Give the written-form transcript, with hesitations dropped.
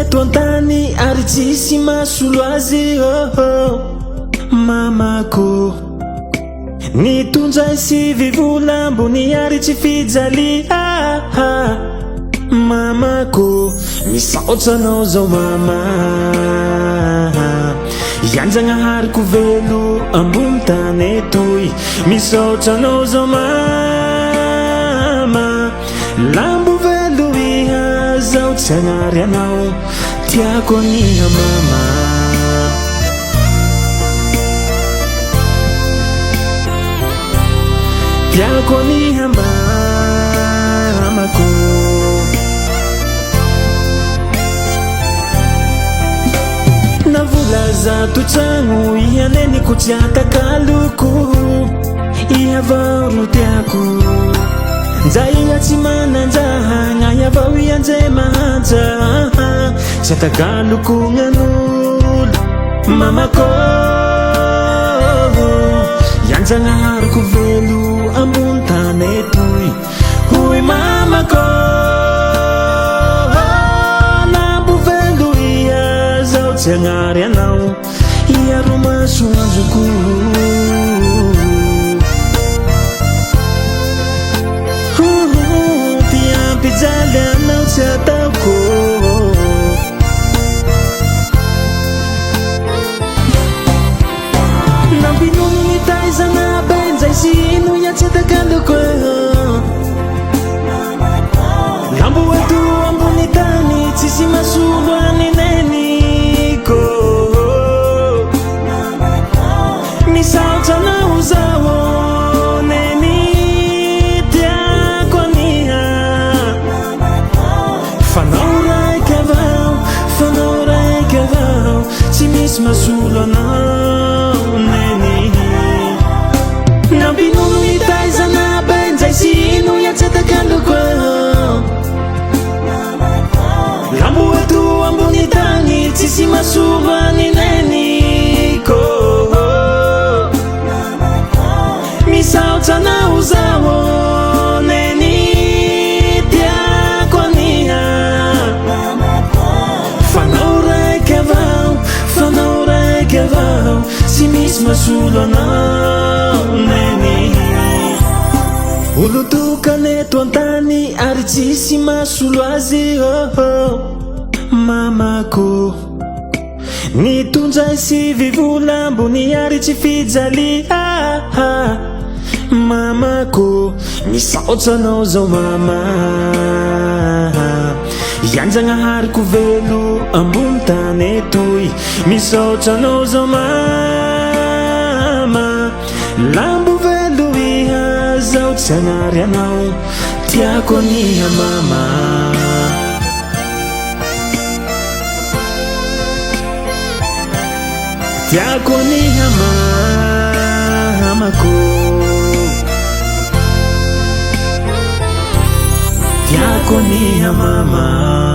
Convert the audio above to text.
eto antany ary tsisy mahasolo azy mamako nitondray sivy vola ambony ary tsy fijalia mamako misaotra anao zao mama ianjagnahariko velo ambony tany etoy misaotra anao zao mama lambo velo iha zao tsy agnary anao tiako aniha mama tiako aniha mamako navola zato tragno ihaneniko tsy atakaloko iha vao ro tiako nja iha tsy mananjahagna iha vao ianje mahanja tsy atakaloko gn'an'olo mamako ianjagnahariko velo ambony tany etoy hoy mamako lambo velo iha zao tsy agnary anao iha ro masoandroko tiampijaly anao tsy ataoko nampinono nitaizana benjay sino iha tsy atakaloko lambo eto ambony tany tsisy masolo anineniko misaotra anao zao neny tiako aniha fanao raiky avao tsy misy masolo anao neny nampinono nitaizana benjay sino iha tsy atakaloko lambo eto ambony tany tsisy masolo anineniko misaotra anao zao neny tiako aniha fanao raiky avao tsy misy masolo anao neny olo tokany eto antany ary tsisy mahasolo azy mamako nitondray sivy vola ambony ary tsy fijalia mamako misaotra anao zao mama ianjagnahariko velo ambony tany etoy misaotra anao zao mama lambo velo iha zao tsy agnary anao tiako aniha mama tiako aniha mamako tiako aniha mama